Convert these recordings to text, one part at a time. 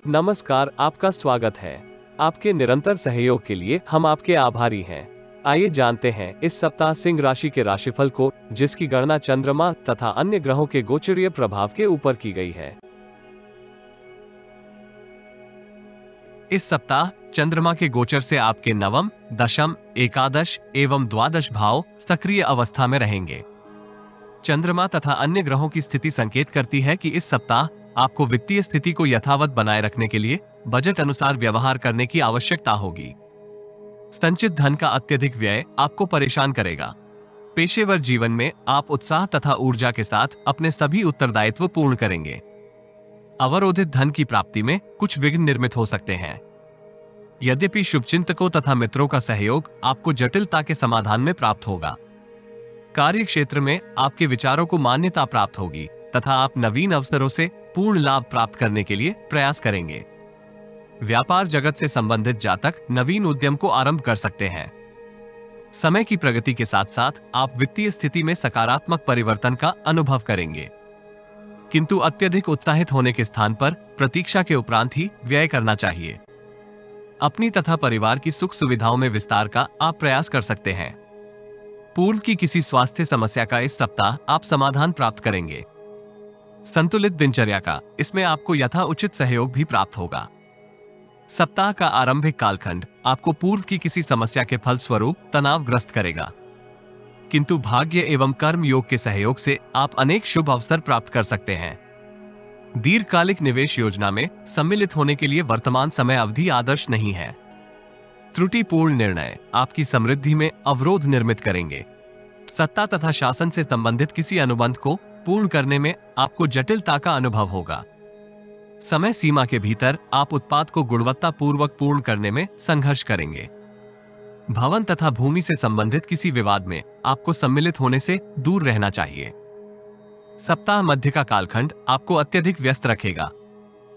नमस्कार, आपका स्वागत है। आपके निरंतर सहयोग के लिए हम आपके आभारी हैं। आइए जानते हैं इस सप्ताह सिंह राशि के राशिफल को, जिसकी गणना चंद्रमा तथा अन्य ग्रहों के गोचरीय प्रभाव के ऊपर की गई है। इस सप्ताह चंद्रमा के गोचर से आपके नवम, दशम, एकादश एवं द्वादश भाव सक्रिय अवस्था में रहेंगे। चंद्रमा तथा अन्य ग्रहों की स्थिति संकेत करती है कि इस सप्ताह आपको वित्तीय स्थिति को यथावत बनाए रखने के लिए बजट अनुसार व्यवहार करने की आवश्यकता होगी। संचित धन का अत्यधिक व्यय आपको परेशान करेगा। पेशेवर जीवन में आप उत्साह तथा ऊर्जा के साथ अपने सभी उत्तरदायित्व पूर्ण करेंगे। अवरोधित धन की प्राप्ति में कुछ विघ्न निर्मित हो सकते हैं। यद्यपि शुभचिंतकों तथा मित्रों का सहयोग आपको जटिलता के समाधान में प्राप्त होगा। कार्य क्षेत्र में आपके विचारों को मान्यता प्राप्त होगी तथा आप नवीन अवसरों से पूर्ण लाभ प्राप्त करने के लिए प्रयास करेंगे। व्यापार जगत से संबंधित जातक नवीन उद्यम को आरंभ कर सकते हैं। समय की प्रगति के साथ साथ आप वित्तीय स्थिति में सकारात्मक परिवर्तन का अनुभव करेंगे, किंतु अत्यधिक उत्साहित होने के स्थान पर प्रतीक्षा के उपरांत ही व्यय करना चाहिए। अपनी तथा परिवार की सुख सुविधाओं में विस्तार का आप प्रयास कर सकते हैं। पूर्व की किसी स्वास्थ्य समस्या का इस सप्ताह आप समाधान प्राप्त करेंगे। संतुलित दिनचर्या का इसमें आपको यथा उचित सहयोग भी प्राप्त होगा। सप्ताह का आरंभिक कालखंड आपको पूर्व की किसी समस्या के फलस्वरूप तनावग्रस्त करेगा, किंतु भाग्य एवं कर्म योग के सहयोग से आप अनेक शुभ अवसर प्राप्त कर सकते हैं। दीर्घकालिक निवेश योजना में सम्मिलित होने के लिए वर्तमान समय अवधि आदर्श नहीं है। त्रुटिपूर्ण निर्णय आपकी समृद्धि में अवरोध निर्मित करेंगे। सत्ता तथा शासन से संबंधित किसी अनुबंध को पूर्ण करने में आपको जटिलता का अनुभव होगा। समय सीमा के भीतर आप उत्पाद को गुणवत्तापूर्वक पूर्ण करने में संघर्ष करेंगे। भवन तथा भूमि से संबंधित किसी विवाद में आपको सम्मिलित होने से दूर रहना चाहिए। सप्ताह मध्य का कालखंड आपको अत्यधिक व्यस्त रखेगा।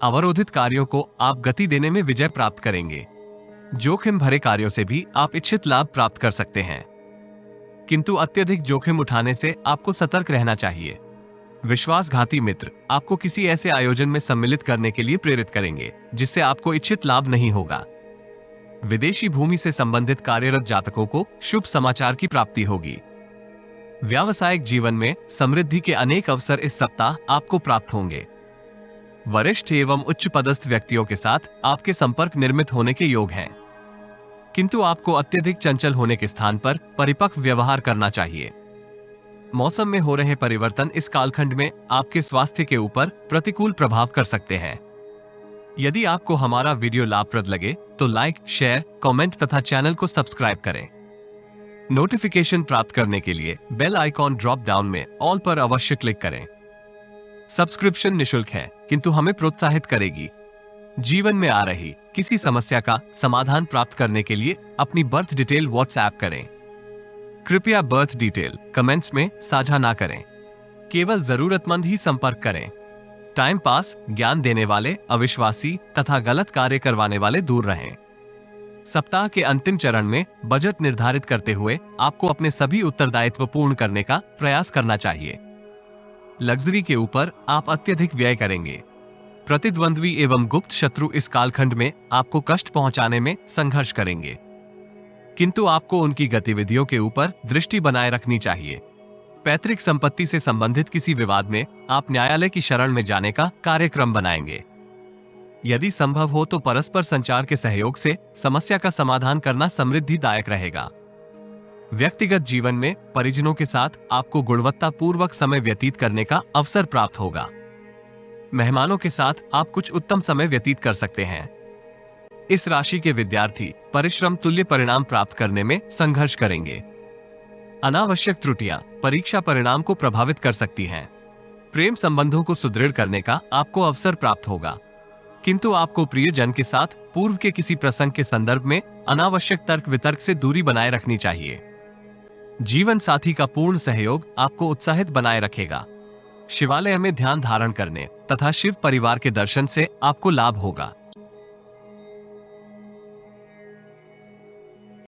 अवरोधित कार्यों को आप गति देने में विजय प्राप्त करेंगे। जोखिम भरे कार्यों से भी आप इच्छित लाभ प्राप्त कर सकते हैं, किंतु अत्यधिक जोखिम उठाने से आपको सतर्क रहना चाहिए। विश्वासघाती मित्र आपको किसी ऐसे आयोजन में सम्मिलित करने के लिए प्रेरित करेंगे जिससे आपको इच्छित लाभ नहीं होगा। विदेशी भूमि से संबंधित कार्यरत जातकों को शुभ समाचार की प्राप्ति होगी। व्यावसायिक जीवन में समृद्धि के अनेक अवसर इस सप्ताह आपको प्राप्त होंगे। वरिष्ठ एवं उच्च पदस्थ व्यक्तियों के साथ आपके संपर्क निर्मित होने के योग हैं, किंतु आपको अत्यधिक चंचल होने के स्थान पर परिपक्व व्यवहार करना चाहिए। मौसम में हो रहे परिवर्तन इस कालखंड में आपके स्वास्थ्य के ऊपर प्रतिकूल प्रभाव कर सकते हैं। यदि आपको हमारा वीडियो लाभप्रद लगे तो लाइक, शेयर, कमेंट तथा चैनल को सब्सक्राइब करें। नोटिफिकेशन प्राप्त करने के लिए बेल आइकॉन ड्रॉप डाउन में ऑल पर अवश्य क्लिक करें। सब्सक्रिप्शन निशुल्क है, किंतु हमें प्रोत्साहित करेगी। जीवन में आ रही किसी समस्या का समाधान प्राप्त करने के लिए अपनी बर्थ डिटेल व्हाट्सएप करें। कृपया बर्थ डिटेल कमेंट्स में साझा ना करें। केवल जरूरतमंद ही संपर्क करें। टाइम पास, ज्ञान देने वाले, अविश्वासी तथा गलत कार्य करवाने वाले दूर रहें। सप्ताह के अंतिम चरण में बजट निर्धारित करते हुए आपको अपने सभी उत्तरदायित्व पूर्ण करने का प्रयास करना चाहिए। लग्जरी के ऊपर आप अत्यधिक व्यय करेंगे। प्रतिद्वंद्वी एवं गुप्त शत्रु इस कालखंड में आपको कष्ट पहुंचाने में संघर्ष करेंगे, किंतु आपको उनकी गतिविधियों के ऊपर दृष्टि बनाए रखनी चाहिए। पैतृक संपत्ति से संबंधित किसी विवाद में आप न्यायालय की शरण में जाने का कार्यक्रम बनाएंगे। यदि संभव हो तो परस्पर संचार के सहयोग से समस्या का समाधान करना समृद्धिदायक रहेगा। व्यक्तिगत जीवन में परिजनों के साथ आपको गुणवत्तापूर्वक समय व्यतीत करने का अवसर प्राप्त होगा। मेहमानों के साथ आप कुछ उत्तम समय व्यतीत कर सकते हैं। इस राशि के विद्यार्थी परिश्रम तुल्य परिणाम प्राप्त करने में संघर्ष करेंगे। अनावश्यक त्रुटियां परीक्षा परिणाम को प्रभावित कर सकती हैं। प्रेम संबंधों को सुदृढ़ करने का आपको अवसर प्राप्त होगा, किंतु आपको प्रियजन के साथ पूर्व के किसी प्रसंग के संदर्भ में अनावश्यक तर्क वितर्क से दूरी बनाए रखनी चाहिए। जीवन साथी का पूर्ण सहयोग आपको उत्साहित बनाए रखेगा। शिवालय में ध्यान धारण करने तथा शिव परिवार के दर्शन से आपको लाभ होगा।